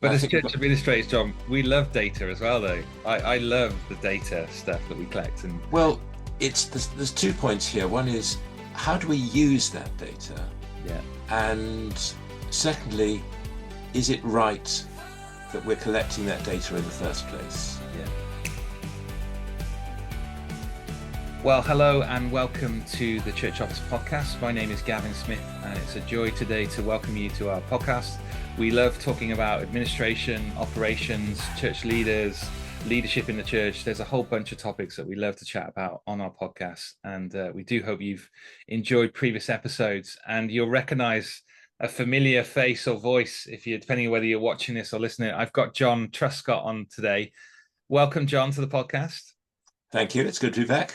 But I as think we've church got, administrators, John, we love data as well, though. I love the data stuff that we collect, and well, there's 2 points here. One is, how do we use that data? yeah, And secondly, is it right that we're collecting that data in the first place? yeah. Well, hello and welcome to the Church Office podcast. My name is Gavin Smith, and it's a joy today to welcome you to our podcast. We love talking about administration, operations, church leaders, leadership in the church. There's a whole bunch of topics that we love to chat about on our podcast, and we do hope you've enjoyed previous episodes, and you'll recognize a familiar face or voice if you're, depending on whether you're watching this or listening. I've got John Truscott on today. Welcome, John, to the podcast. Thank you. It's good to be back.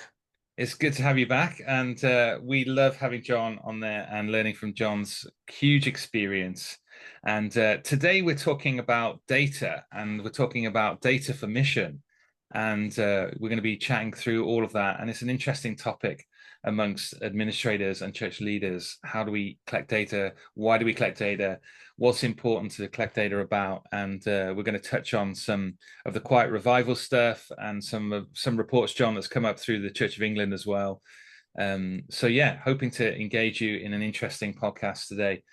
It's good to have you back, and we love having John on there and learning from John's huge experience. And today we're talking about data, and we're talking about data for mission, and we're going to be chatting through all of that. And it's an interesting topic amongst administrators and church leaders. How do we collect data? Why do we collect data? What's important to collect data about? And we're going to touch on some of the quiet revival stuff and some reports, John, that's come up through the Church of England as well. So yeah, hoping to engage you in an interesting podcast today.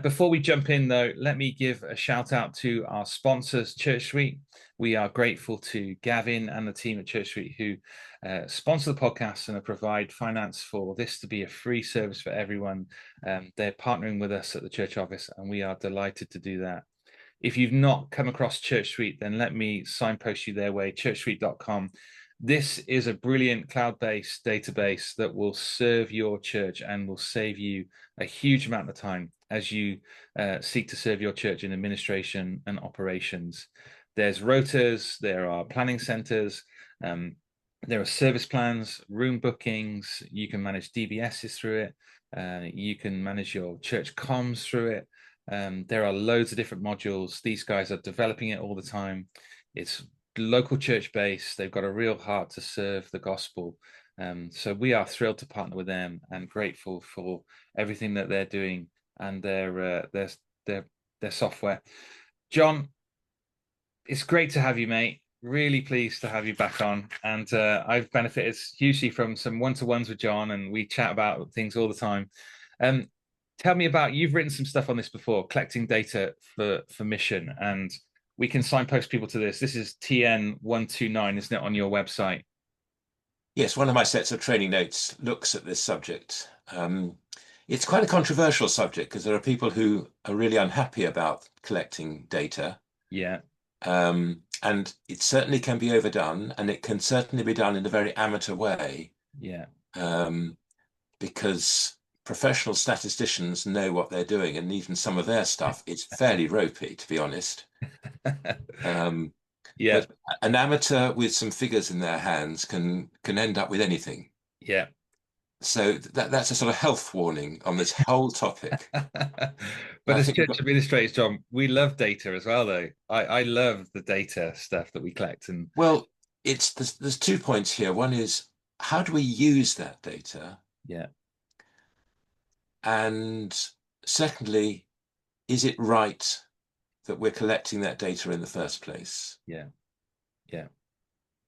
Before we jump in, though, let me give a shout out to our sponsors, Church Suite. We are grateful to Gavin and the team at Church Suite who sponsor the podcast and provide finance for this to be a free service for everyone. They're partnering with us at the Church Office, and we are delighted to do that. If you've not come across Church Suite, then let me signpost you their way, churchsuite.com. This is a brilliant cloud-based database that will serve your church and will save you a huge amount of time as you seek to serve your church in administration and operations. There's rotas, there are planning centers, there are service plans, room bookings. You can manage DBSs through it. You can manage your church comms through it. There are loads of different modules. These guys are developing it all the time. It's local church based. They've got a real heart to serve the gospel. So we are thrilled to partner with them and grateful for everything that they're doing and their software. John, it's great to have you, mate. Really pleased to have you back on. And I've benefited hugely from some one-to-ones with John, and we chat about things all the time. Tell me about, you've written some stuff on this before, collecting data for mission, and we can signpost people to this. This is TN 129, isn't it, on your website? Yes, one of my sets of training notes looks at this subject. It's quite a controversial subject because there are people who are really unhappy about collecting data. Yeah. And it certainly can be overdone, and it can certainly be done in a very amateur way. Yeah. Because professional statisticians know what they're doing, and even some of their stuff, it's fairly ropey, to be honest. Yeah. But an amateur with some figures in their hands can end up with anything. Yeah. So that's a sort of health warning on this whole topic. But I as think we've church got, administrators, John, we love data as well, though. I love the data stuff that we collect. And well, there's 2 points here. One is, how do we use that data? yeah, And secondly, is it right that we're collecting that data in the first place? yeah, yeah,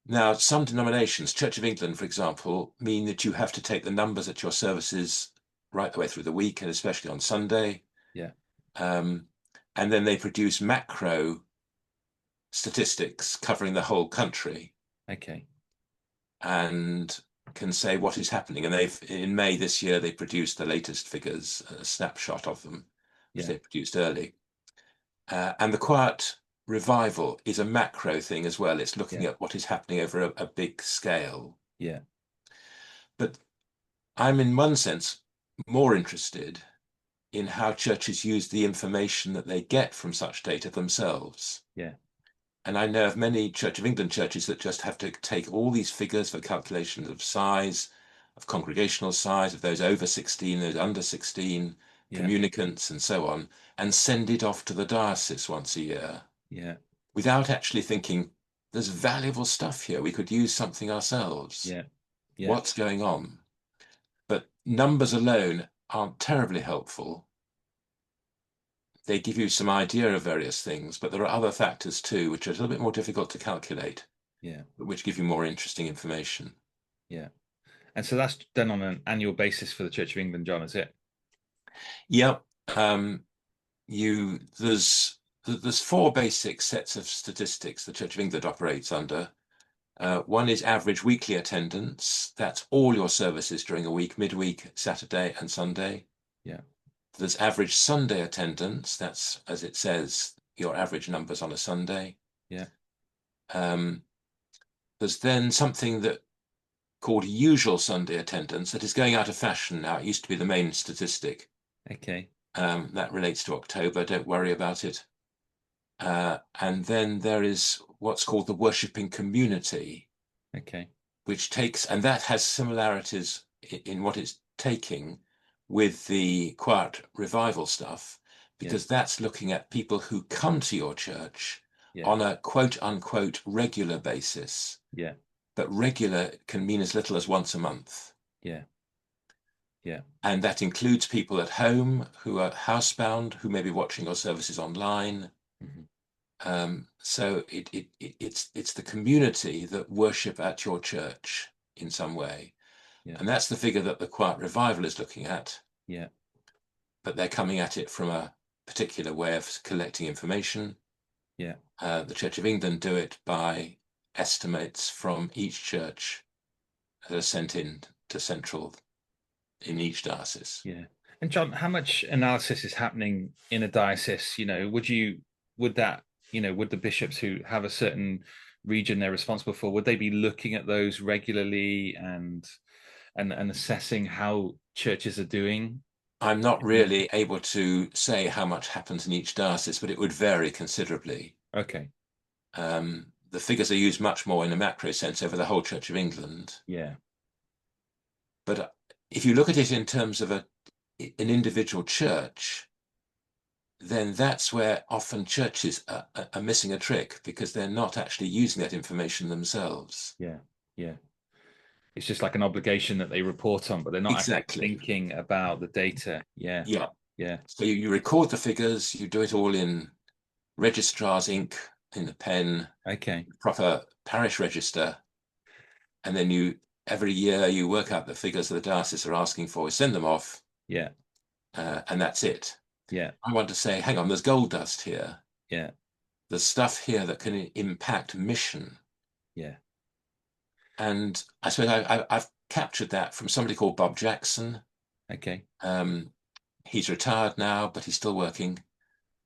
Now, some denominations, Church of England, for example, mean that you have to take the numbers at your services right the way through the week, and especially on Sunday. yeah. And then they produce macro statistics covering the whole country Okay. and can say what is happening. And in May this year, they produced the latest figures, a snapshot of them, which Yeah, they produced early. And the quiet revival is a macro thing as well. It's looking yeah, at what is happening over a big scale. yeah, But I'm in one sense more interested in how churches use the information that they get from such data themselves. yeah, And I know of many Church of England churches that just have to take all these figures for calculations of size, of congregational size, of those over 16, those under 16, yeah, communicants, and so on, and send it off to the diocese once a year yeah, without actually thinking, there's valuable stuff here. We could use something ourselves. yeah, yeah, What's going on? But numbers alone aren't terribly helpful. they give you some idea of various things, but there are other factors too, which are a little bit more difficult to calculate, Yeah. but which give you more interesting information. Yeah. And so that's done on an annual basis for the Church of England, John, is it? Yep. There's four basic sets of statistics the Church of England operates under. One is average weekly attendance. That's all your services during a week, midweek, Saturday and Sunday. Yeah. There's average Sunday attendance. That's, as it says, your average numbers on a Sunday. Yeah. There's then something that called usual Sunday attendance that is going out of fashion now. It used to be the main statistic. Okay. That relates to October. Don't worry about it. And then there is what's called the worshipping community, Okay. which takes, and that has similarities in what it's taking with the quiet revival stuff, because that's looking at people who come to your church on a quote unquote regular basis. Yeah. But regular can mean as little as once a month. Yeah. Yeah. And that includes people at home who are housebound, who may be watching your services online. So it's the community that worship at your church in some way. And that's the figure that the Quiet Revival is looking at. Yeah. But they're coming at it from a particular way of collecting information. Yeah. The Church of England do it by estimates from each church that are sent in to central in each diocese. Yeah. And John, how much analysis is happening in a diocese? Would that, would the bishops who have a certain region they're responsible for, would they be looking at those regularly and assessing how churches are doing? I'm not really able to say how much happens in each diocese, but it would vary considerably. Okay. The figures are used much more in a macro sense over the whole Church of England. Yeah. But if you look at it in terms of an individual church, then that's where often churches are missing a trick, because they're not actually using that information themselves. Yeah. Yeah. It's just like an obligation that they report on, but they're not actually thinking about the data. Yeah. Yeah. Yeah. So you record the figures, you do it all in registrar's ink, in the pen, Okay. proper parish register, and then every year you work out the figures that the diocese are asking for, send them off. Yeah. And that's it. Yeah. I want to say, hang on, there's gold dust here. Yeah. There's stuff here that can impact mission. Yeah. And I suppose I've captured that from somebody called Bob Jackson. Okay. He's retired now, but he's still working.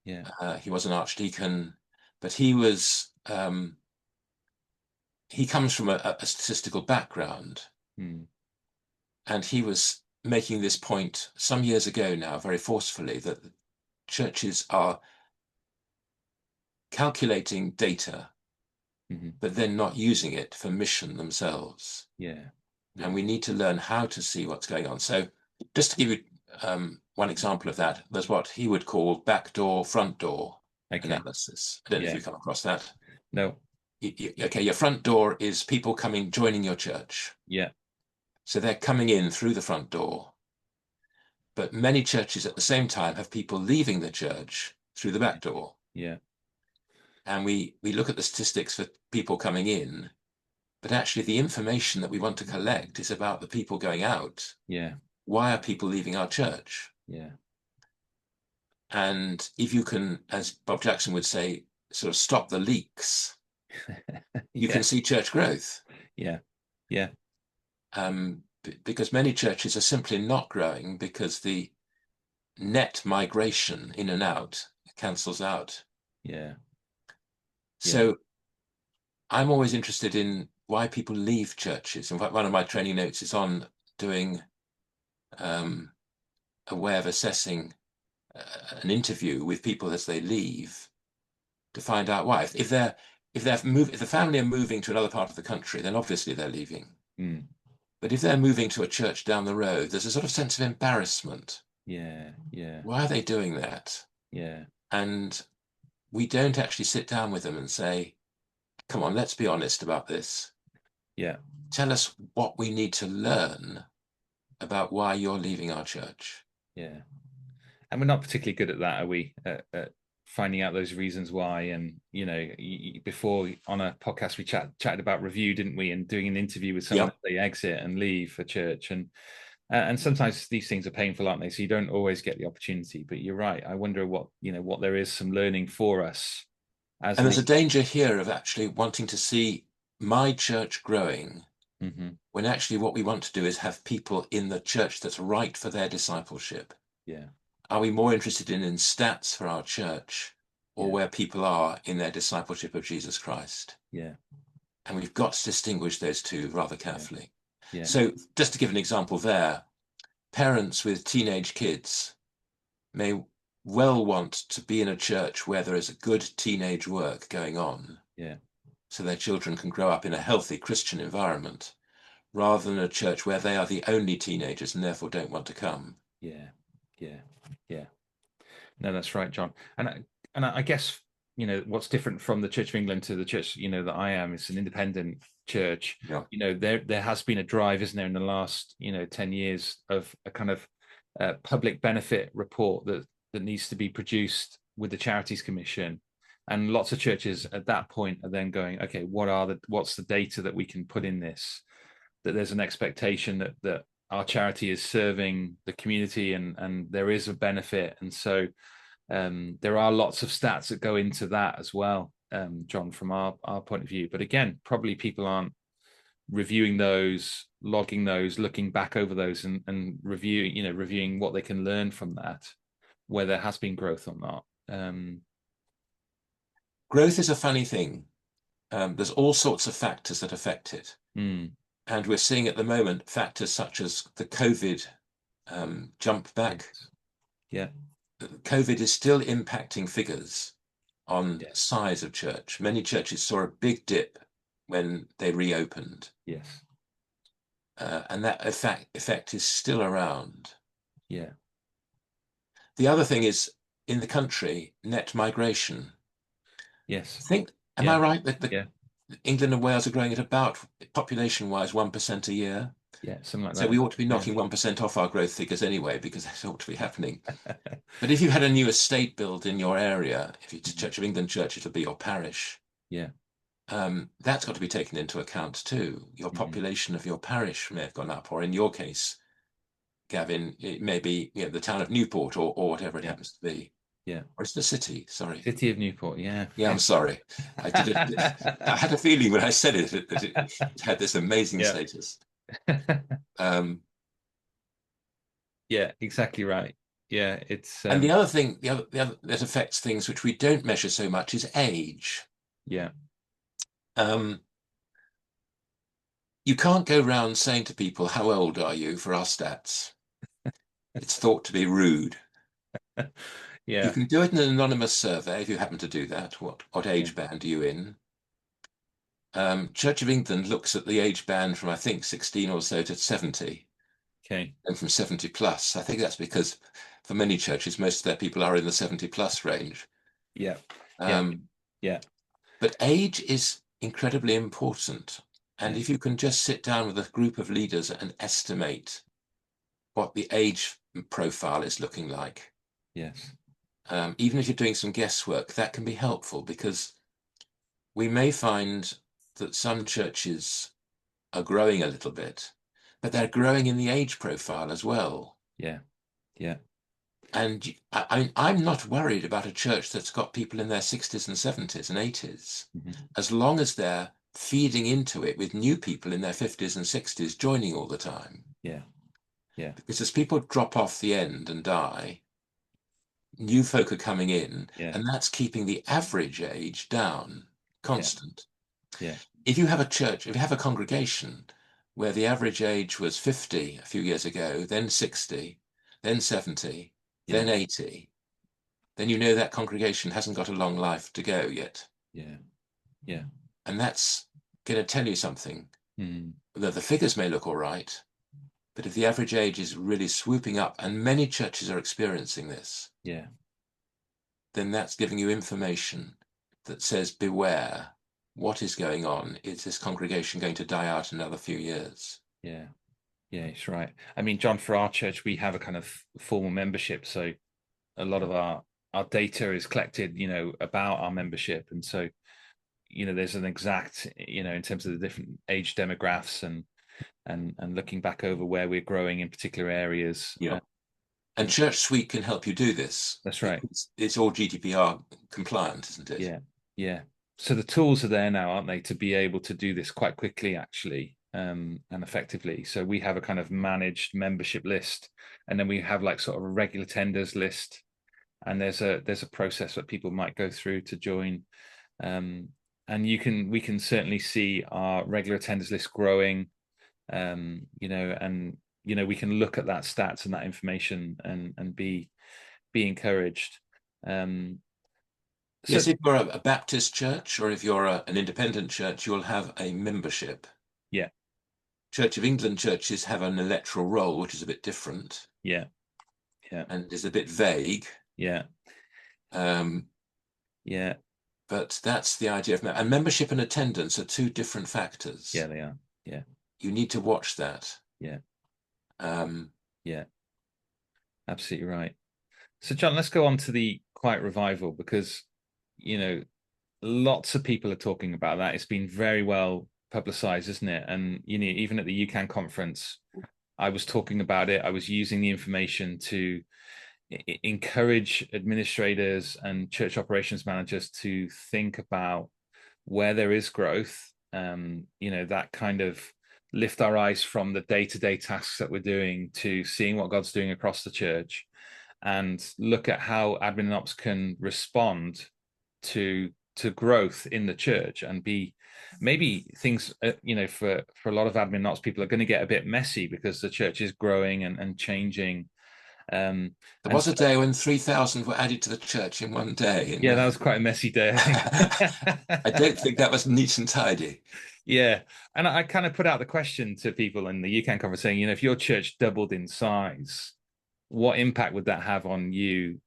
Yeah. He was an archdeacon, but he comes from a statistical background. And he was making this point some years ago now, very forcefully, that churches are calculating data, but then not using it for mission themselves. Yeah. And we need to learn how to see what's going on. So just to give you one example of that, there's what he would call backdoor, front door analysis. I don't know if you've come across that. No. Okay, your front door is people joining your church. Yeah. So they're coming in through the front door. But many churches at the same time have people leaving the church through the back door. Yeah. And we look at the statistics for people coming in, but actually the information that we want to collect is about the people going out. Yeah. Why are people leaving our church? Yeah. And if you can, as Bob Jackson would say, sort of stop the leaks, you can see church growth. Yeah. Yeah. Because many churches are simply not growing because the net migration in and out cancels out. Yeah. So I'm always interested in why people leave churches. In fact, one of my training notes is on doing a way of assessing an interview with people as they leave to find out why. If the family are moving to another part of the country, then obviously they're leaving. But if they're moving to a church down the road, there's a sort of sense of embarrassment. Yeah. Yeah. Why are they doing that? Yeah. And we don't actually sit down with them and say, come on, let's be honest about this. Yeah. Tell us what we need to learn about why you're leaving our church. Yeah. And we're not particularly good at that, are we? At finding out those reasons why. And before on a podcast we chatted about review, didn't we? And doing an interview with someone Yeah. as they exit and leave for church, and sometimes these things are painful, aren't they? So you don't always get the opportunity. But you're right. I wonder what there is some learning for us as And there's a leaders. danger here of actually wanting to see my church growing, when actually what we want to do is have people in the church that's right for their discipleship. Yeah. Are we more interested in stats for our church, or Yeah. where people are in their discipleship of Jesus Christ? Yeah. And we've got to distinguish those two rather Yeah. carefully. Yeah. So just to give an example there, parents with teenage kids may well want to be in a church where there is a good teenage work going on. Yeah. So their children can grow up in a healthy Christian environment, rather than a church where they are the only teenagers and therefore don't want to come. Yeah. Yeah. Yeah. No, that's right, John. And I guess what's different from the Church of England to the church that I am. It's an independent church. Yeah. There has been a drive, isn't there, in the last 10 years of a kind of public benefit report that needs to be produced with the Charities Commission, and lots of churches at that point are then going, okay, what's the data that we can put in this? That there's an expectation that our charity is serving the community and there is a benefit, and so there are lots of stats that go into that as well, John, from our point of view. But again, probably people aren't reviewing those, logging those, looking back over those, and reviewing what they can learn from that, where there has been growth or not. Growth is a funny thing. There's all sorts of factors that affect it. And we're seeing at the moment factors such as the COVID jump back. Yeah. COVID is still impacting figures on size of church. Many churches saw a big dip when they reopened. Yes. And that effect is still around. Yeah. The other thing is, in the country, net migration. Yes. Am I right that England and Wales are growing at about, population-wise, 1% a year? Yeah, something like that. So we ought to be knocking 1% off our growth figures anyway, because that ought to be happening. But if you had a new estate built in your area, if it's a Church of England church, it'll be your parish. Yeah. That's got to be taken into account too. Your population of your parish may have gone up, or in your case, Gavin, it may be the town of Newport or whatever it happens to be. Yeah. Or it's the city, sorry. City of Newport, yeah. Yeah, I'm sorry. I had a feeling when I said it that it had this amazing status. Yeah, exactly right. Yeah, it's and the other thing, the other that affects things which we don't measure so much is age. Yeah. You can't go around saying to people, "How old are you?" for our stats. It's thought to be rude. Yeah. You can do it in an anonymous survey if you happen to do that. What age band are you in? Church of England looks at the age band from, I think, 16 or so to 70. Okay. And from 70 plus. I think that's because for many churches, most of their people are in the 70 plus range. Yeah. Yeah. But age is incredibly important. And if you can just sit down with a group of leaders and estimate what the age profile is looking like. Yes. Even if you're doing some guesswork, that can be helpful, because we may find that some churches are growing a little bit, but they're growing in the age profile as well. Yeah. Yeah. And I'm not worried about a church that's got people in their 60s and 70s and 80s, as long as they're feeding into it with new people in their 50s and 60s joining all the time. Yeah. Yeah. Because as people drop off the end and die, new folk are coming in, and that's keeping the average age down, constant. Yeah. If you have a church, if you have a congregation where the average age was 50 a few years ago, then 60, then 70, then 80, then you know that congregation hasn't got a long life to go yet. Yeah. Yeah. And that's going to tell you something. That the figures may look all right, but if the average age is really swooping up, and many churches are experiencing this, then that's giving you information that says, beware, what is going on? Is this congregation going to die out in another few years? Yeah, it's right. I mean, John, for our church, we have a kind of formal membership. So a lot of our data is collected, about our membership, and so there's an exact, in terms of the different age demographics and looking back over where we're growing in particular areas. Yeah. And Church Suite can help you do this. That's right. It's all GDPR compliant, isn't it? Yeah, yeah. So the tools are there now, aren't they, to be able to do this quite quickly, actually, and effectively. So we have a kind of managed membership list, and then we have like sort of a regular tenders list, and there's a process that people might go through to join. And we can certainly see our regular attenders list growing, and we can look at that stats and that information and be encouraged. Yes, if you're a Baptist church or if you're an independent church, you'll have a membership. Yeah. Church of England churches have an electoral roll, which is a bit different. Yeah. Yeah. And is a bit vague. Yeah. Yeah. But that's the idea of and membership and attendance are two different factors. Yeah, they are. Yeah. You need to watch that. Yeah. Yeah. Absolutely right. So, John, let's go on to the Quiet Revival, because, lots of people are talking about that. It's been very well publicized, isn't it? And, even at the UCAN conference, I was talking about it. I was using the information to encourage administrators and church operations managers to think about where there is growth, that kind of lift our eyes from the day-to-day tasks that we're doing to seeing what God's doing across the church, and look at how admin and ops can respond to growth in the church, and be maybe things, for a lot of admin and ops people are going to get a bit messy because the church is growing and changing. There was a day when 3,000 were added to the church in one day. Yeah, that was quite a messy day, I think. I don't think that was neat and tidy. Yeah. And I kind of put out the question to people in the UCAN conference saying, if your church doubled in size, what impact would that have on you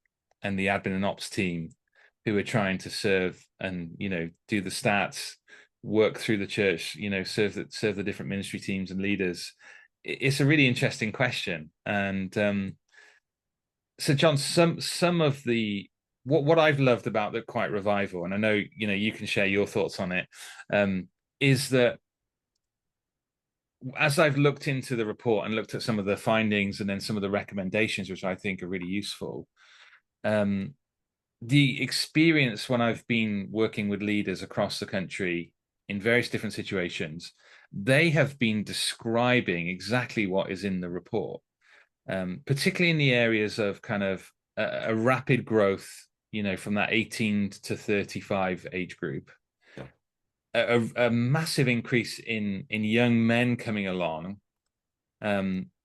and the admin and ops team who are trying to serve and, do the stats, work through the church, serve the different ministry teams and leaders? It's a really interesting question. And so, John, some of the what I've loved about the Quiet Revival, and I know you can share your thoughts on it, is that as I've looked into the report and looked at some of the findings and then some of the recommendations, which I think are really useful, the experience when I've been working with leaders across the country in various different situations, they have been describing exactly what is in the report. Particularly in the areas of kind of a rapid growth, from that 18 to 35 age group, a massive increase in young men coming along,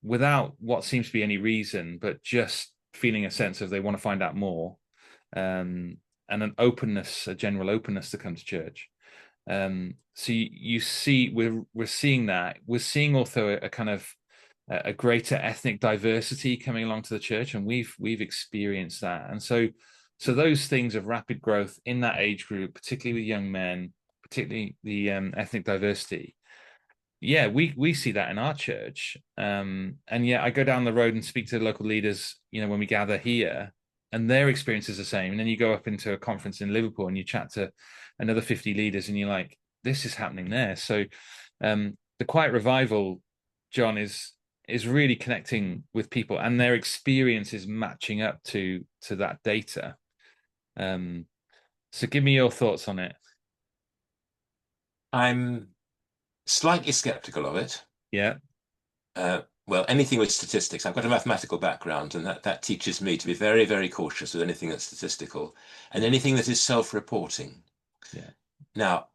without what seems to be any reason, but just feeling a sense of they want to find out more, and an openness, a general openness to come to church. So you see, we're seeing that. We're seeing also a kind of a greater ethnic diversity coming along to the church, and we've experienced that. And so those things of rapid growth in that age group, particularly with young men, particularly the ethnic diversity, we see that in our church. And I go down the road and speak to the local leaders, when we gather here, and their experience is the same. And then you go up into a conference in Liverpool and you chat to another 50 leaders, and you're like, this is happening there. So the Quiet Revival, John, is really connecting with people, and their experience is matching up to that data. So give me your thoughts on it. I'm slightly skeptical of it. Yeah. Well, anything with statistics. I've got a mathematical background, and that teaches me to be very, very cautious with anything that's statistical and anything that is self-reporting. Yeah. Now,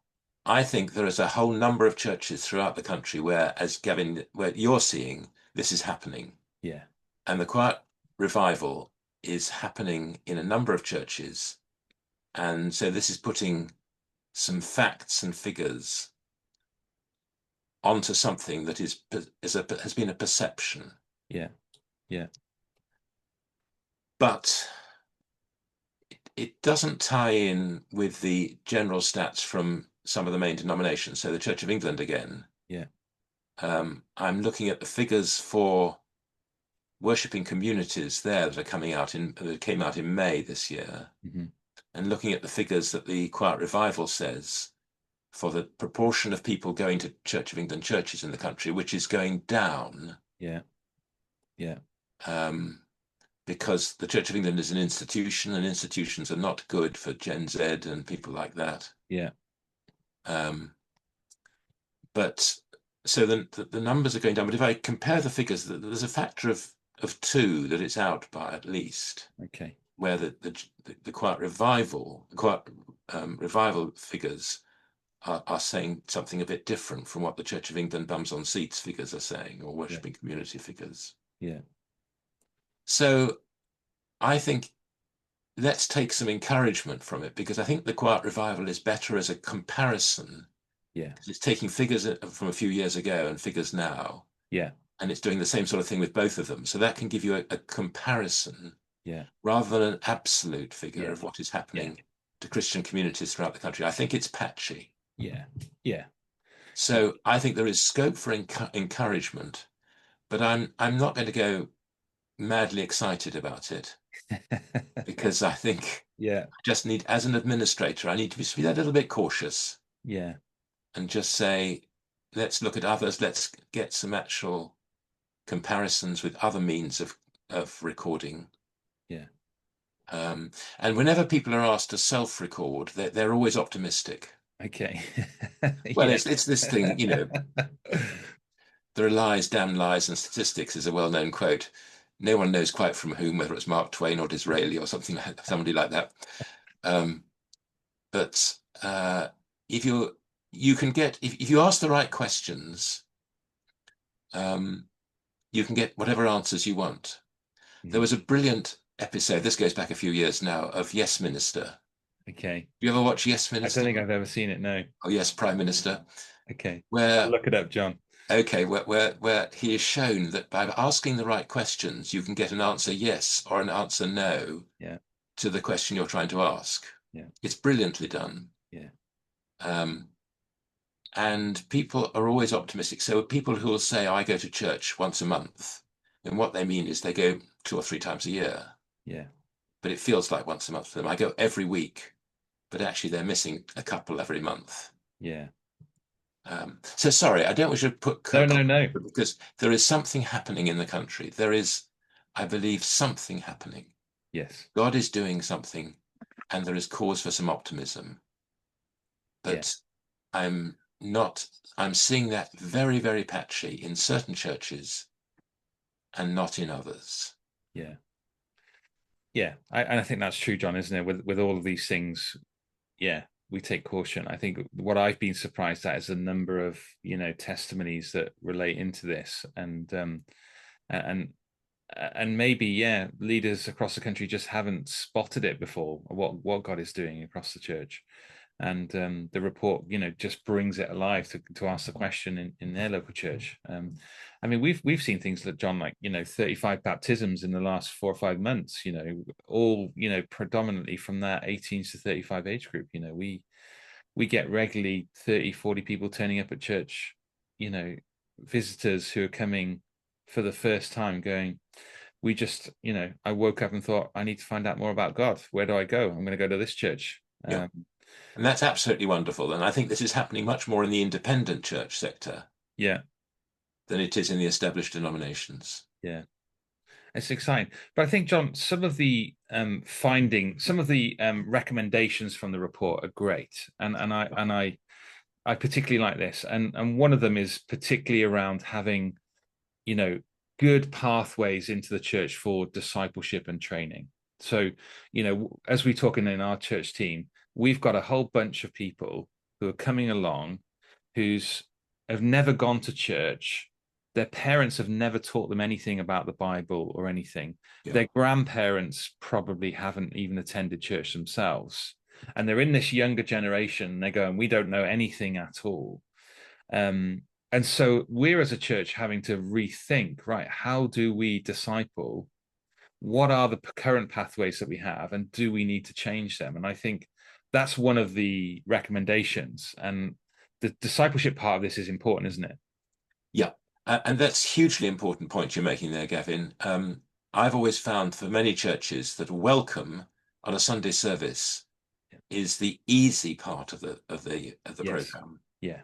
I think there is a whole number of churches throughout the country where, as Gavin, where you're seeing this is happening. Yeah. And the Quiet Revival is happening in a number of churches. And so this is putting some facts and figures onto something that has been a perception. Yeah. Yeah. But it doesn't tie in with the general stats from some of the main denominations. So the Church of England again. Yeah. I'm looking at the figures for worshipping communities there that are coming out that came out in May this year, and looking at the figures that the Quiet Revival says for the proportion of people going to Church of England churches in the country, which is going down. Yeah. Yeah. Because the Church of England is an institution, and institutions are not good for Gen Z and people like that. Yeah. But so the numbers are going down. But if I compare the figures, there's a factor of 2 that it's out by at least. Okay. Where the Quiet Revival, revival figures are saying something a bit different from what the Church of England bums on seats figures are saying, or worshipping community figures. Yeah. So I think let's take some encouragement from it, because I think the Quiet Revival is better as a comparison. Yeah. It's taking figures from a few years ago and figures now. Yeah. And it's doing the same sort of thing with both of them. So that can give you a comparison. Yeah. Rather than an absolute figure of what is happening to Christian communities throughout the country. I think it's patchy. Yeah. Yeah. So I think there is scope for encouragement, but I'm not going to go madly excited about it, because I think I just need, as an administrator, I need to be a little bit cautious. Yeah. And just say, let's look at others. Let's get some actual comparisons with other means of recording. Yeah. And whenever people are asked to self-record, they're always optimistic. Okay. Well, it's this thing, there are lies, damn lies, and statistics is a well-known quote. No one knows quite from whom, whether it's Mark Twain or Disraeli or somebody like that. But if you can get, if you ask the right questions, you can get whatever answers you want. There was a brilliant episode, this goes back a few years now, of Yes Minister. Okay. You ever watch Yes Minister? I don't think I've ever seen it, no. Oh, Yes Prime Minister. Okay. Where, I'll look it up, John. Okay, where he is shown that by asking the right questions, you can get an answer yes or an answer no to the question you're trying to ask. Yeah. It's brilliantly done. Yeah. And people are always optimistic. So people who will say, I go to church once a month, and what they mean is they go 2 or 3 times a year. Yeah. But it feels like once a month for them. I go every week, but actually they're missing a couple every month. Yeah. So sorry, I don't wish to put no, because there is something happening in the country. There is, I believe, something happening. Yes. God is doing something, and there is cause for some optimism. But I'm seeing that very, very patchy in certain churches and not in others. Yeah. Yeah. And I think that's true, John, isn't it? With all of these things, we take caution. I think what I've been surprised at is the number of testimonies that relate into this, and maybe leaders across the country just haven't spotted it before, what God is doing across the church, and the report just brings it alive to ask the question in their local church. I mean, we've seen things that, John, like 35 baptisms in the last 4 or 5 months, all predominantly from that 18 to 35 age group. We get regularly 30-40 people turning up at church, visitors who are coming for the first time, going, we just I woke up and thought, I need to find out more about God. Where do I go? I'm going to go to this church. And that's absolutely wonderful. And I think this is happening much more in the independent church sector than it is in the established denominations. Yeah, it's exciting. But I think, John, some of the recommendations from the report are great, and I particularly like this, and one of them is particularly around having good pathways into the church for discipleship and training. So as we talk in our church team, we've got a whole bunch of people who are coming along who's have never gone to church. Their parents have never taught them anything about the Bible or anything. Their grandparents probably haven't even attended church themselves. And they're in this younger generation. They're going, we don't know anything at all. And so we're, as a church, having to rethink, right, how do we disciple? What are the current pathways that we have? And do we need to change them? And I think that's one of the recommendations. And the discipleship part of this is important, isn't it? Yeah. And that's hugely important point you're making there, Gavin. I've always found for many churches that welcome on a Sunday service Yeah. is the easy part of the Yes. program. Yeah.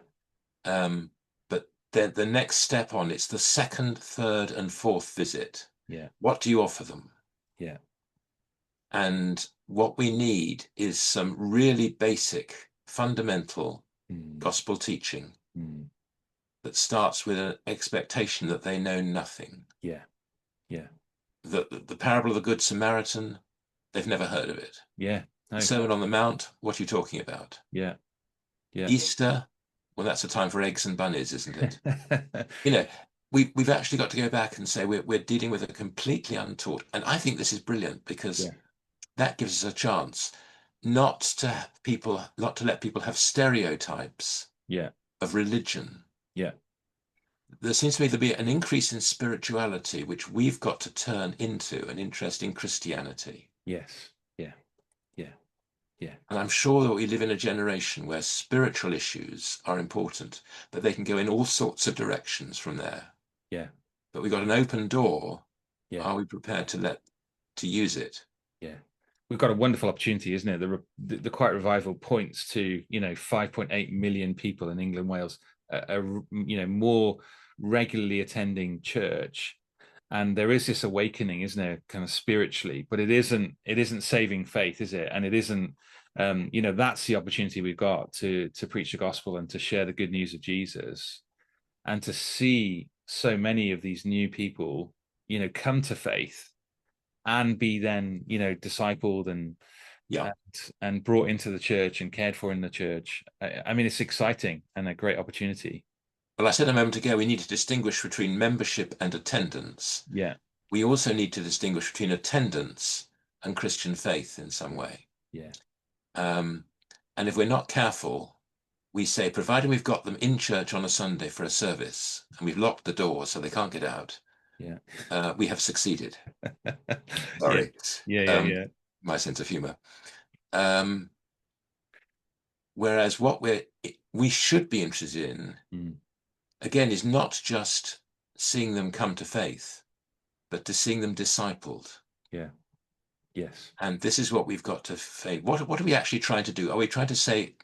But then the next step on, it's the second, third, and fourth visit. Yeah. What do you offer them? Yeah. And what we need is some really basic, fundamental gospel teaching Mm. that starts with an expectation that they know nothing. Yeah. Yeah. The parable of the Good Samaritan, they've never heard of it. Yeah. The No. Sermon on the Mount, what are you talking about? Yeah. Yeah. Easter, well, that's a time for eggs and bunnies, isn't it? You know, we've actually got to go back and say we're dealing with a completely untaught, and I think this is brilliant because Yeah. that gives us a chance not to let people have stereotypes Yeah. of religion. Yeah. There seems to me to be an increase in spirituality, which we've got to turn into an interest in Christianity. Yes. Yeah. Yeah. Yeah. And I'm sure that we live in a generation where spiritual issues are important, but they can go in all sorts of directions from there. Yeah. But we've got an open door. Yeah. Are we prepared to use it? Yeah. We've got a wonderful opportunity, isn't it? The Quiet Revival points to 5.8 million people in England, Wales, more regularly attending church, and there is this awakening, isn't there, kind of spiritually? But it isn't saving faith, is it? And it isn't. That's the opportunity we've got to preach the gospel and to share the good news of Jesus, and to see so many of these new people, come to faith and be then discipled and Yeah. and brought into the church and cared for in the church. I mean, it's exciting and a great opportunity. Well, I said a moment ago we need to distinguish between membership and attendance. Yeah. We also need to distinguish between attendance and Christian faith in some way. Yeah. And if we're not careful, we say, provided we've got them in church on a Sunday for a service and we've locked the door so they can't get out, Yeah. We have succeeded. Yeah. Sorry. Yeah. My sense of humor. Whereas what we should be interested in, again, is not just seeing them come to faith, but to seeing them discipled. Yeah. Yes. And this is what we've got to face. What are we actually trying to do? Are we trying to say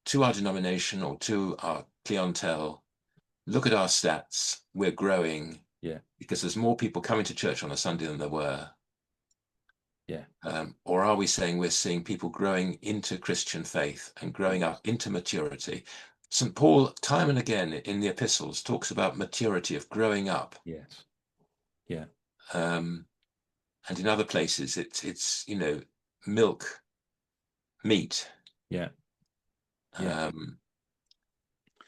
to our denomination or to our clientele, look at our stats, we're growing, Yeah. because there's more people coming to church on a Sunday than there were? Yeah. Or are we saying we're seeing people growing into Christian faith and growing up into maturity? St. Paul, time and again in the epistles, talks about maturity, of growing up. Yes. Yeah. And in other places, it's milk, meat. Yeah. Yeah.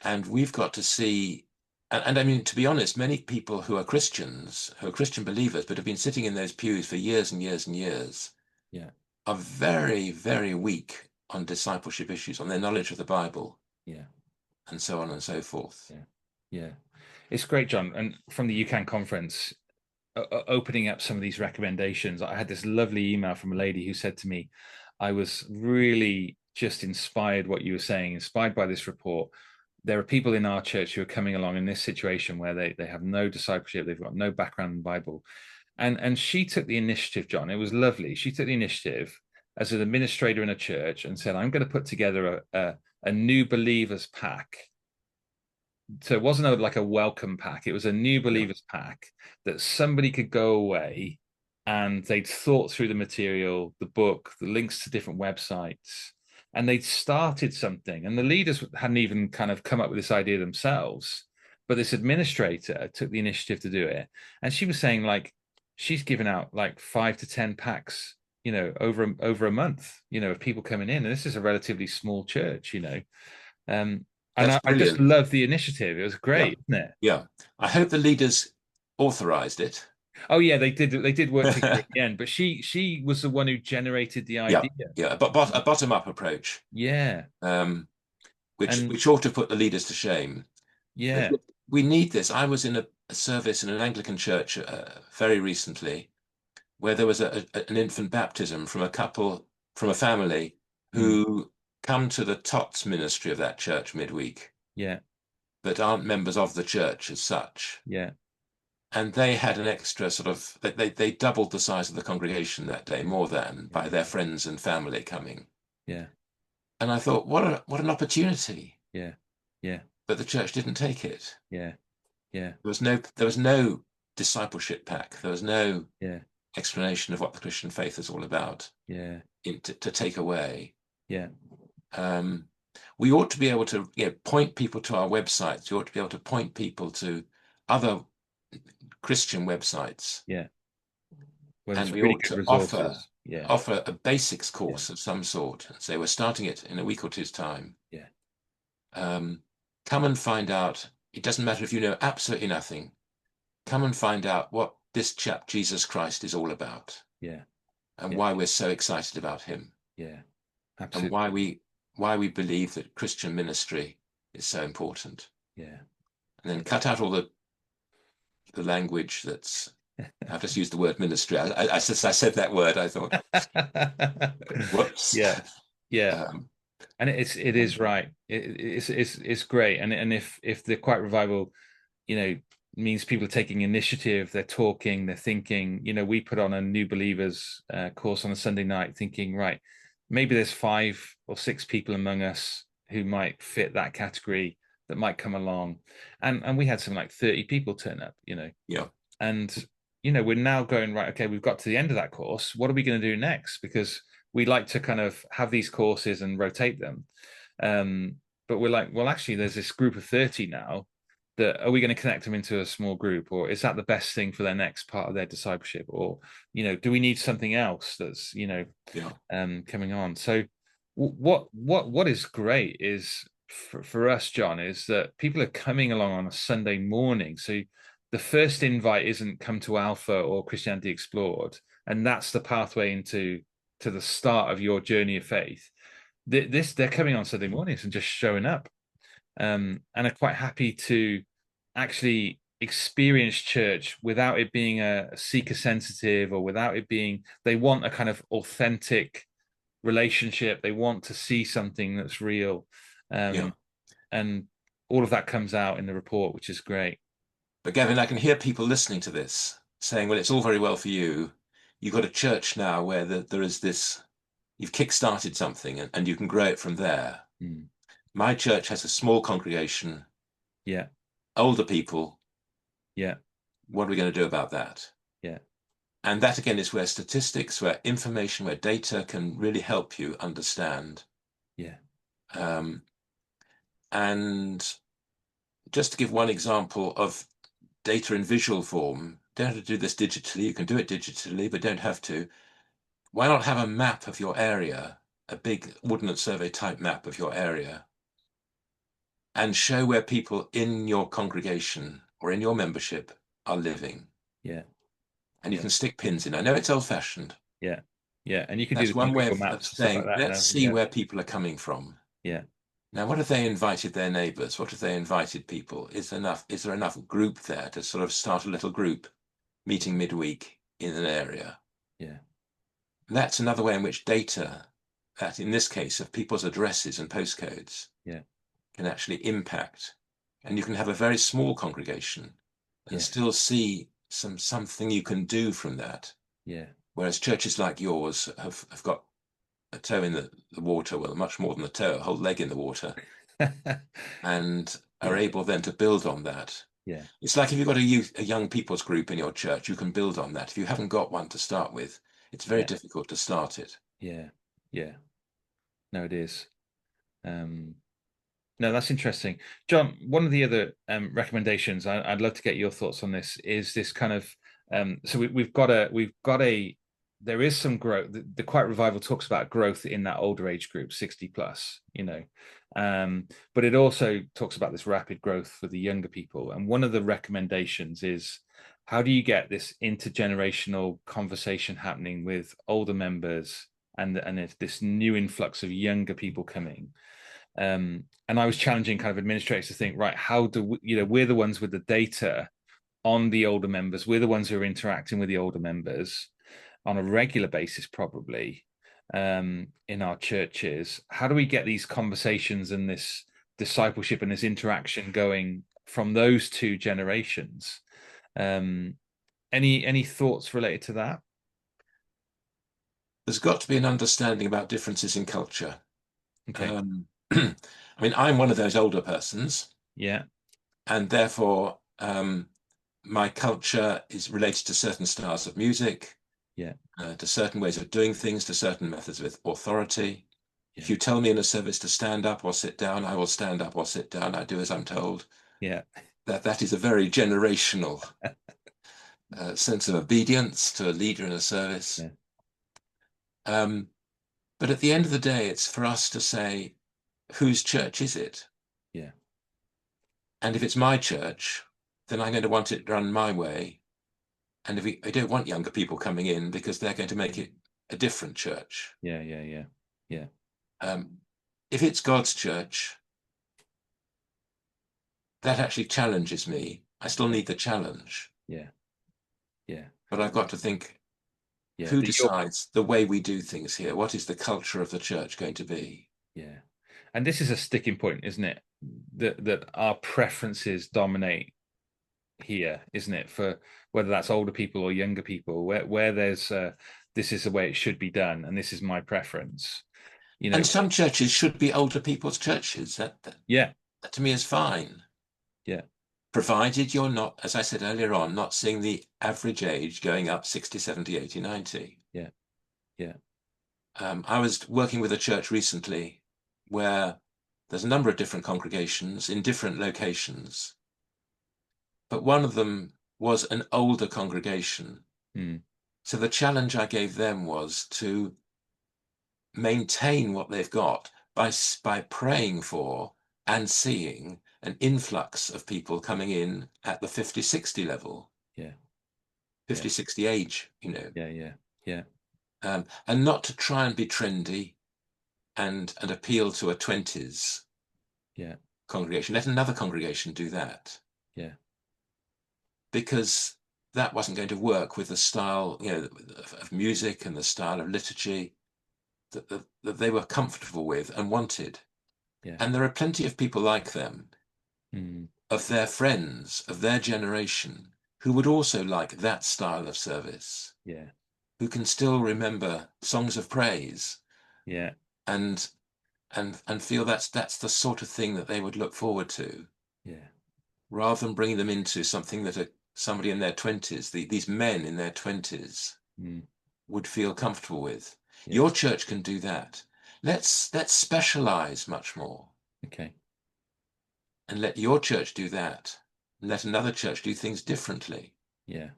And we've got to see, and I mean, to be honest, many people who are Christians, who are Christian believers, but have been sitting in those pews for years and years and years, Yeah. are very, very weak on discipleship issues, on their knowledge of the Bible. Yeah. And so on and so forth. Yeah. Yeah. It's great, John. And from the UCAN conference, opening up some of these recommendations, I had this lovely email from a lady who said to me, I was really just inspired what you were saying, inspired by this report. There are people in our church who are coming along in this situation where they have no discipleship, they've got no background in the Bible. And she took the initiative, John. It was lovely. She took the initiative as an administrator in a church and said, I'm going to put together a new believers pack. So it wasn't like a welcome pack. It was a new believers pack that somebody could go away and they'd thought through the material, the book, the links to different websites, and they'd started something. And the leaders hadn't even kind of come up with this idea themselves, but this administrator took the initiative to do it. And she was saying, like, she's given out like 5 to 10 packs, over a month, of people coming in. And this is a relatively small church, and I just love the initiative. It was great, yeah. isn't it? Yeah. I hope the leaders authorized it. Oh yeah, they did. They did work together at the end, but she was the one who generated the idea. Yeah. But a bottom-up approach. Yeah. Which ought to put the leaders to shame. Yeah. We need this. I was in a service in an Anglican church very recently, where there was an infant baptism from a family who come to the TOTS ministry of that church midweek. Yeah. that aren't members of the church as such. Yeah. And they had an extra sort of, they doubled the size of the congregation that day, more than by their friends and family coming. Yeah. And I thought, what an opportunity. Yeah. Yeah. But the church didn't take it. Yeah. Yeah. There was no discipleship pack. There was no Yeah. explanation of what the Christian faith is all about Yeah. to take away. Yeah. We ought to be able to point people to our websites. We ought to be able to point people to other Christian websites. Yeah. Well, And there's we really ought good to resources. Yeah. offer a basics course of some sort and say we're starting it in a week or two's time. Yeah. Come and find out. It doesn't matter if you know absolutely nothing. Come and find out what this chap Jesus Christ is all about. Yeah. And Yeah. why we're so excited about him. Yeah. And Absolutely. why we believe that Christian ministry is so important. Yeah. And then cut out all the language that's, I've just used the word ministry. I said that word. I thought, whoops. Yeah. Yeah. And it is right. It's great. And if the Quiet Revival, means people are taking initiative, they're talking, they're thinking. We put on a new believers course on a Sunday night, thinking, right, maybe there's 5 or 6 people among us who might fit that category that might come along, and we had something like 30 people turn up. Yeah. And we're now going, right, okay, we've got to the end of that course. What are we going to do next? Because we like to kind of have these courses and rotate them. But we're like, well, actually, there's this group of 30 now. That are we going to connect them into a small group, or is that the best thing for their next part of their discipleship? Or, do we need something else that's, coming on? So what is great is for us, John, is that people are coming along on a Sunday morning. So the first invite isn't come to Alpha or Christianity Explored, and that's the pathway into the start of your journey of faith. They're coming on Sunday mornings and just showing up, and are quite happy to actually experience church without it being a seeker sensitive, or without it being, they want a kind of authentic relationship. They want to see something that's real. And all of that comes out in the report, which is great. But Gavin, I can hear people listening to this saying, well, it's all very well for you. You've got a church now where there is this, you've kick-started something and you can grow it from there. My church has a small congregation. Yeah. Older people. Yeah. What are we going to do about that? Yeah. And that again is where statistics, where information, where data can really help you understand. Yeah. And just to give one example of data in visual form, don't have to do this digitally. You can do it digitally, but don't have to. Why not have a map of your area, a big Ordnance Survey type map of your area, and show where people in your congregation or in your membership are living? Yeah. And you can stick pins in. I know it's old-fashioned. Yeah. Yeah. And you can That's do the one way Google of Maps and stuff like saying, that. let's see where people are coming from. Yeah. Now, what if they invited their neighbours? What if they invited people? Is there enough group there to sort of start a little group meeting midweek in an area? Yeah. And that's another way in which data, that in this case of people's addresses and postcodes, can actually impact. And you can have a very small congregation and still see something you can do from that. Yeah. Whereas churches like yours have got a toe in the water, well, much more than a toe, a whole leg in the water, and are able then to build on that. Yeah. It's like if you've got a young people's group in your church, you can build on that. If you haven't got one to start with, it's very difficult to start it. Yeah. Yeah. No, it is. No, that's interesting. John, one of the other recommendations, I'd love to get your thoughts on this, is this kind of, so we've got a, there is some growth. The Quiet Revival talks about growth in that older age group, 60 plus, but it also talks about this rapid growth for the younger people. And one of the recommendations is, how do you get this intergenerational conversation happening with older members and if this new influx of younger people coming? And I was challenging kind of administrators to think, right, how do we, we're the ones with the data on the older members. We're the ones who are interacting with the older members on a regular basis, probably, in our churches. How do we get these conversations and this discipleship and this interaction going from those two generations. Any thoughts related to that? There's got to be an understanding about differences in culture. Okay. I mean, I'm one of those older persons, Yeah. and therefore my culture is related to certain styles of music, Yeah. to certain ways of doing things, to certain methods of authority. Yeah. If you tell me in a service to stand up or sit down, I will stand up or sit down. I do as I'm told. Yeah. That is a very generational sense of obedience to a leader in a service. Yeah. But at the end of the day, it's for us to say, whose church is it? Yeah. And if it's my church, then I'm going to want it run my way. And I don't want younger people coming in because they're going to make it a different church. Yeah. Yeah. Yeah. Yeah. If it's God's church, that actually challenges me. I still need the challenge. Yeah. Yeah. But I've got to think, Yeah. who decides the way we do things here? What is the culture of the church going to be? Yeah. And this is a sticking point, isn't it? That our preferences dominate here, isn't it? For whether that's older people or younger people, where there's this is the way it should be done, and this is my preference. And some churches should be older people's churches. Yeah. That to me is fine. Yeah. Provided you're not, as I said earlier on, not seeing the average age going up 60, 70, 80, 90. Yeah. Yeah. I was working with a church recently where there's a number of different congregations in different locations, but one of them was an older congregation. Mm. So the challenge I gave them was to maintain what they've got by praying for and seeing an influx of people coming in at the 50, 60 level. Yeah. 50, 60 age, Yeah. Yeah. Yeah. and not to try and be trendy and appeal to a 20s Yeah. congregation. Let another congregation do that. Yeah. Because that wasn't going to work with the style, of music and the style of liturgy that they were comfortable with and wanted. Yeah. And there are plenty of people like them, Mm. of their friends, of their generation, who would also like that style of service, Yeah. who can still remember songs of praise Yeah. and feel that's the sort of thing that they would look forward to, Yeah. rather than bringing them into something that somebody in their 20s, these men in their 20s, Mm. would feel comfortable with. Yeah. Your church can do that. Let's specialize much more. Okay. And let your church do that. And let another church do things differently. Yeah.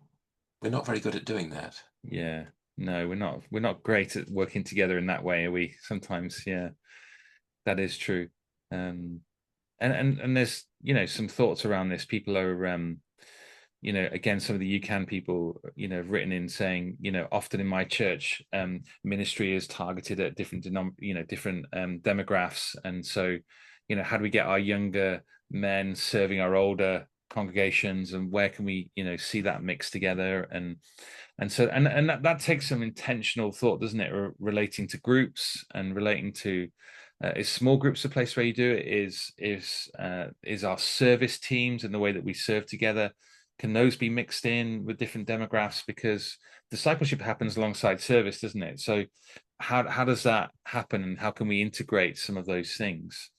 We're not very good at doing that. Yeah. No, we're not great at working together in that way, are we? Sometimes, yeah, that is true. And there's some thoughts around this. People are again, some of the UCAN people have written in saying, often in my church, ministry is targeted at different different demographics, and so how do we get our younger men serving our older congregations, and where can we see that mixed together, and so that takes some intentional thought, doesn't it, relating to groups and relating to is small groups a place where you do it? Is our service teams and the way that we serve together, can those be mixed in with different demographics? Because discipleship happens alongside service, doesn't it? So how does that happen, and how can we integrate some of those things?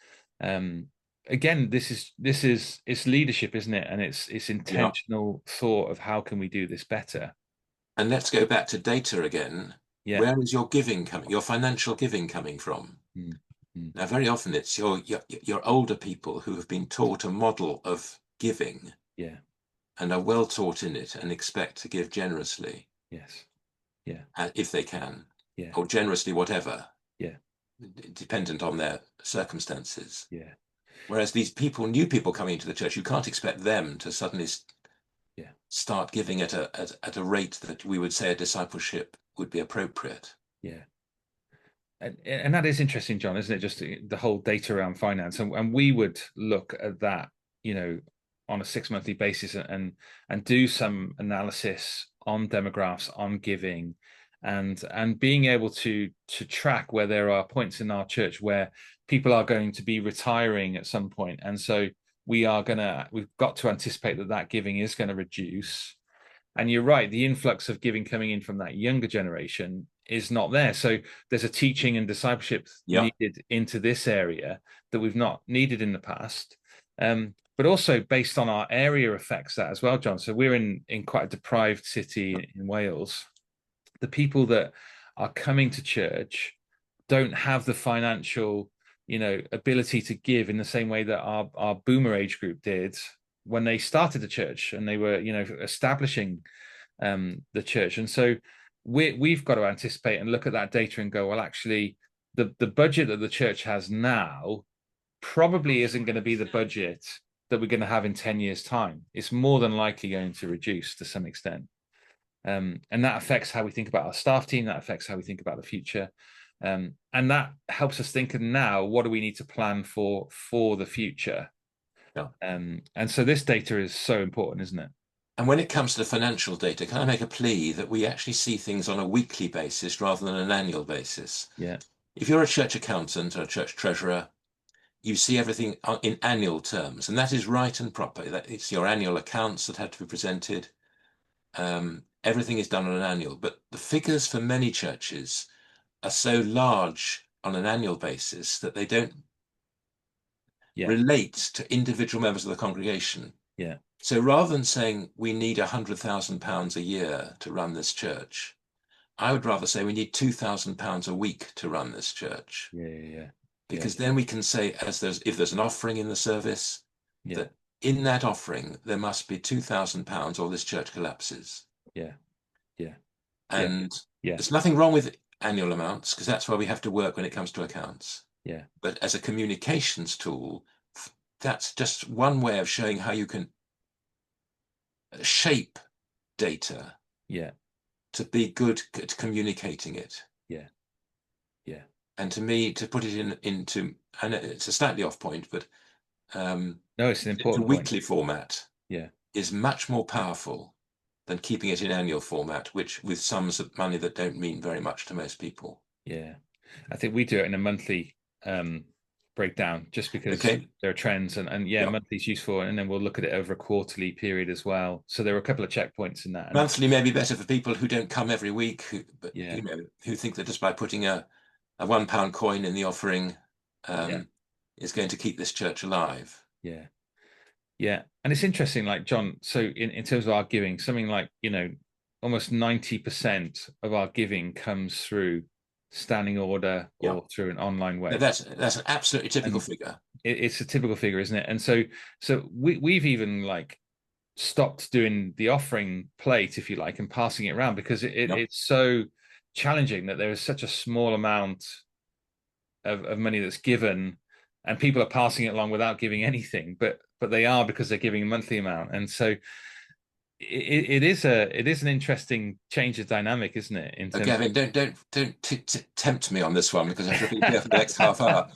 Again, this is it's leadership, isn't it? And it's intentional thought of how can we do this better. And let's go back to data again. Yeah. Where is your giving coming, your financial giving coming from? Mm. Now, very often it's your older people who have been taught a model of giving. Yeah. And are well taught in it and expect to give generously. Yes. Yeah. If they can. Yeah. Or generously, whatever. Yeah. Dependent on their circumstances. Yeah. Whereas these new people coming into the church, you can't expect them to suddenly start giving at a rate that we would say a discipleship would be appropriate. Yeah. And that is interesting, John, isn't it? Just the whole data around finance, and we would look at that, on a 6 monthly basis, and do some analysis on demographics, on giving, and being able to track where there are points in our church where people are going to be retiring at some point, and so we've got to anticipate that that giving is going to reduce. And you're right, the influx of giving coming in from that younger generation is not there. So there's a teaching and discipleship Yeah. needed into this area that we've not needed in the past. But also based on our area affects that as well, John. So we're in quite a deprived city in Wales. The people that are coming to church don't have the financial, ability to give in the same way that our boomer age group did when they started the church and they were, establishing the church. And so we've got to anticipate and look at that data and go, well, actually, the budget that the church has now probably isn't going to be the budget that we're going to have in 10 years' time. It's more than likely going to reduce to some extent. And that affects how we think about our staff team. That affects how we think about the future. And that helps us think of now, what do we need to plan for the future? Yeah. And so this data is so important, isn't it? And when it comes to the financial data, can I make a plea that we actually see things on a weekly basis rather than an annual basis? Yeah. If you're a church accountant or a church treasurer, you see everything in annual terms, and that is right and proper. That it's your annual accounts that have to be presented. Everything is done on an annual, but the figures for many churches are so large on an annual basis that they don't relate to individual members of the congregation. Yeah. So rather than saying we need £100,000 a year to run this church, I would rather say we need £2,000 a week to run this church. Yeah. Because then we can say, if there's an offering in the service, that in that offering there must be £2,000 or this church collapses. Yeah. And there's nothing wrong with annual amounts, because that's where we have to work when it comes to accounts. Yeah. But as a communications tool, that's just one way of showing how you can shape data. Yeah. To be good at communicating it. Yeah. And to me, to put it into, and it's a slightly off point, but no, it's an important weekly format. Yeah. Is much more powerful than keeping it in annual format, which with sums of money that don't mean very much to most people. Yeah, I think we do it in a monthly breakdown, just because there are trends, and monthly is useful, and then we'll look at it over a quarterly period as well. So there are a couple of checkpoints in that. Monthly may be better for people who don't come every week, who think that just by putting a £1 coin in the offering is going to keep this church alive. Yeah, and it's interesting, like John. So in terms of our giving, something like almost 90% of our giving comes through standing order or through an online way. That's an absolutely typical figure. It's a typical figure, isn't it? And so we've even stopped doing the offering plate, if you like, and passing it around, because it's so challenging that there is such a small amount of money that's given, and people are passing it along without giving anything, but they are, because they're giving a monthly amount. And so it is an interesting change of dynamic, isn't it? In terms Gavin, don't tempt me on this one, because I shall be here for the next half hour.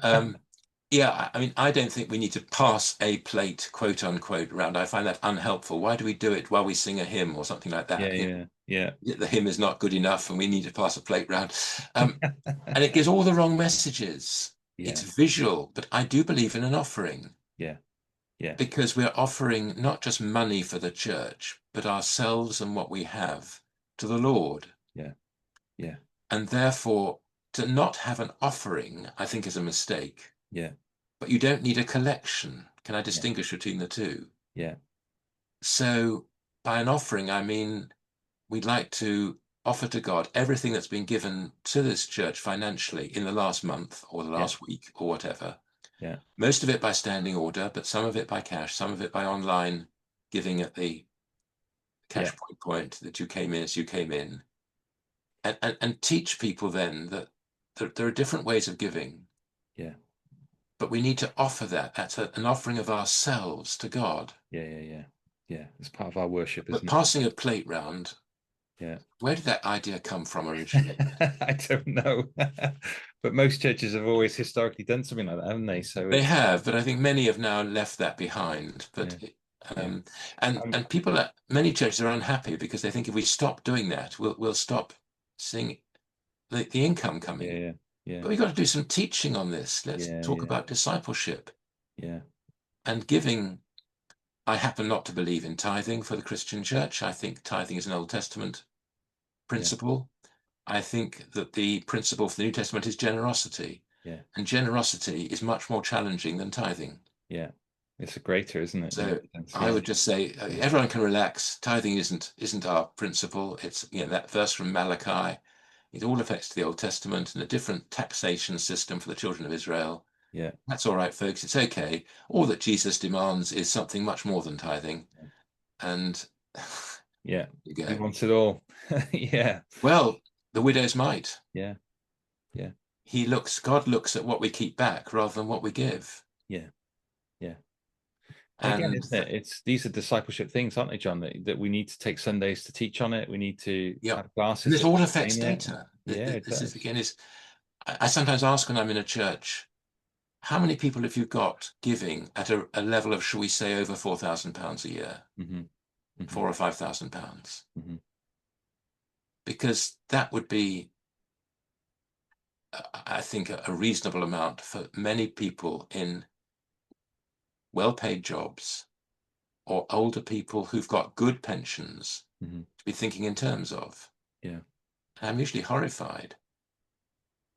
I mean, I don't think we need to pass a plate, quote unquote, around. I find that unhelpful. Why do we do it while we sing a hymn or something like that? The hymn is not good enough, and we need to pass a plate round. And it gives all the wrong messages. It's visual, but I do believe in an offering. Because we're offering not just money for the church, but ourselves and what we have to the Lord. And therefore, to not have an offering, I think, is a mistake. But you don't need a collection. Can I distinguish between the two? So by an offering, I mean, we'd like to offer to God everything that's been given to this church financially in the last month or the last week or whatever. Most of it by standing order, but some of it by cash, some of it by online giving at the cash point that you came in as you came in. And teach people then that there are different ways of giving. But we need to offer that. That's an offering of ourselves to God. It's part of our worship, isn't it? But passing a plate round, where did that idea come from originally? I don't know. But most churches have always historically done something like that, haven't they? So they have, but I think many have now left that behind. But and people many churches are unhappy, because they think if we stop doing that, we'll stop seeing the income coming. Yeah. Yeah. But we've got to do some teaching on this. Let's Yeah. talk Yeah. about discipleship Yeah. and giving. I happen not to believe in tithing for the Christian church. I think tithing is an Old Testament Yeah. principle. I think that the principle for the New Testament is generosity. Yeah. And generosity is much more challenging than tithing. Yeah. It's a greater, isn't it? In So that sense? I Yeah. would just say Yeah. everyone can relax. Tithing isn't our principle. It's that verse from Malachi. It all affects the Old Testament and a different taxation system for the children of Israel. Yeah. That's all right, folks. It's okay. All that Jesus demands is something much more than tithing. Yeah. And Yeah. you He go, wants it all. Yeah. well, the widows might. Yeah. Yeah. God looks at what we keep back rather than what we give. Yeah. Yeah. And again, And isn't it? These are discipleship things, aren't they, John? That we need to take Sundays to teach on it. We need to yeah, have and classes this that all affects explain it. data. Yeah, it This is does. again is I sometimes ask when I'm in a church, how many people have you got giving at a level of, shall we say, over £4,000 a year, Mm-hmm. Mm-hmm. £4,000 or £5,000? Mm-hmm. Because that would be, I think, a reasonable amount for many people in well-paid jobs or older people who've got good pensions Mm-hmm. to be thinking in terms of. Yeah. I'm usually horrified.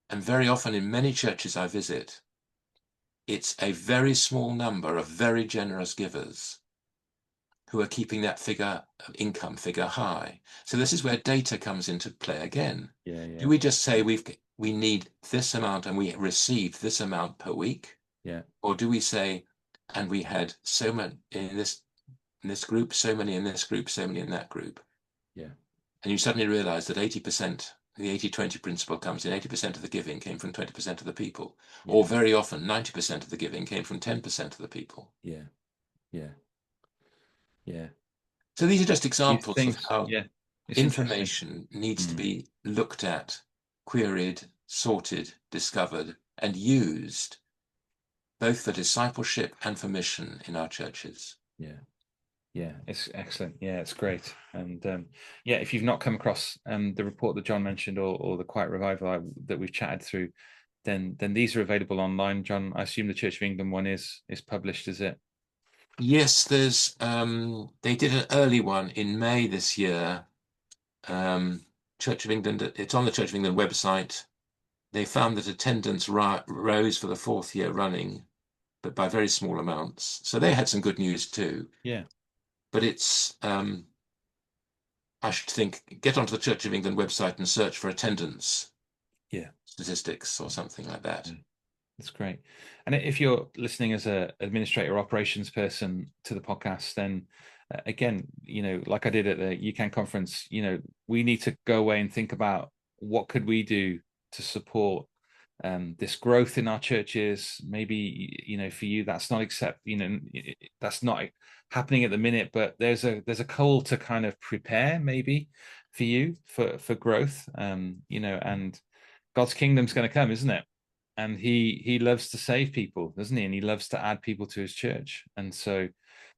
And very often in many churches I visit, it's a very small number of very generous givers who are keeping that income figure high. So this is where data comes into play again. Yeah. Do Yeah. we just say we need this amount and we receive this amount per week? Yeah. Or do we say, and we had so many in this group, so many in this group, so many in that group? Yeah. And you suddenly realize that 80%, the 80-20 principle comes in, 80% of the giving came from 20% of the people. Or Yeah. very often, 90% of the giving came from 10% of the people. Yeah. Yeah. Yeah. So these are just These examples of things. how Yeah. It's interesting. information needs to Mm. be looked at, queried, sorted, discovered, and used both for discipleship and for mission in our churches. Yeah. Yeah, it's excellent. Yeah, it's great. And yeah, if you've not come across the report that John mentioned or the Quiet Revival that we've chatted through, then these are available online. John, I assume the Church of England one is published, is it? Yes, there's they did an early one in May this year. Church of England, it's on the Church of England website. They found that attendance rose for the fourth year running, but by very small amounts. So they had some good news too. Yeah. But it's I should think, get onto the Church of England website and search for attendance Yeah. statistics or something like that. Yeah. That's great. And if you're listening as a administrator operations person to the podcast, then again, like I did at the UCAN conference, we need to go away and think about what could we do to support this growth in our churches. Maybe for you that's not that's not happening at the minute, but there's a call to kind of prepare maybe for you for growth. And God's kingdom's going to come, isn't it? And he loves to save people, doesn't he? And he loves to add people to his church. And so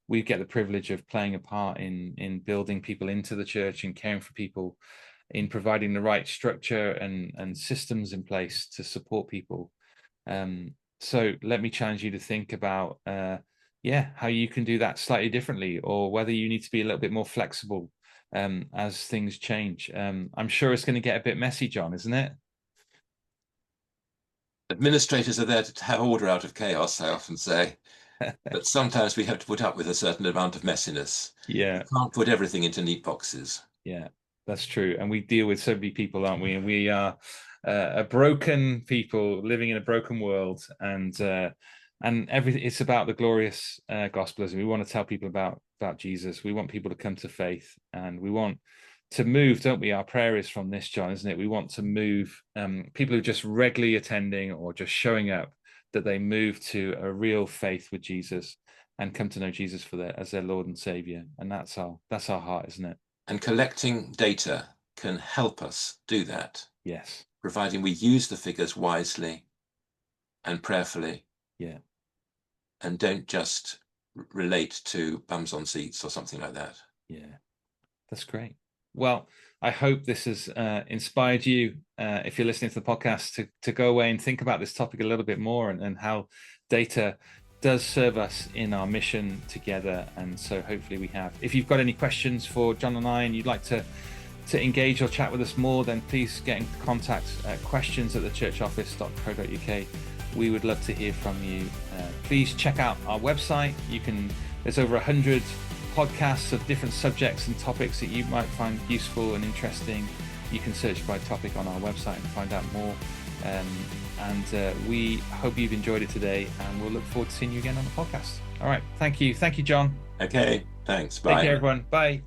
we get the privilege of playing a part in building people into the church and caring for people, in providing the right structure and systems in place to support people. So let me challenge you to think about how you can do that slightly differently, or whether you need to be a little bit more flexible as things change. I'm sure it's going to get a bit messy, John, isn't it? Administrators are there to have order out of chaos, I often say. But sometimes we have to put up with a certain amount of messiness. Yeah. You can't put everything into neat boxes. Yeah, that's true. And we deal with so many people, aren't we? And we are a broken people living in a broken world, and everything. It's about the glorious gospel. We want to tell people about Jesus. We want people to come to faith, and we want to move, don't we? Our prayer is from this, John, isn't it? We want to move people who are just regularly attending or just showing up, that they move to a real faith with Jesus and come to know Jesus as their Lord and Savior. And that's our heart, isn't it? And collecting data can help us do that. Yes. Providing we use the figures wisely and prayerfully. Yeah. And don't just relate to bums on seats or something like that. Yeah. That's great. Well, I hope this has inspired you, if you're listening to the podcast, to go away and think about this topic a little bit more, and how data does serve us in our mission together. And so hopefully we have. If you've got any questions for John and I, and you'd like to engage or chat with us more, then please get in contact at questions@thechurchoffice.co.uk. We would love to hear from you. Please check out our website. There's over 100 podcasts of different subjects and topics that you might find useful and interesting. You can search by topic on our website and find out more. We hope you've enjoyed it today, and we'll look forward to seeing you again on the podcast. All right. Thank you, John. Okay, thanks. Bye. Take care, everyone. Bye.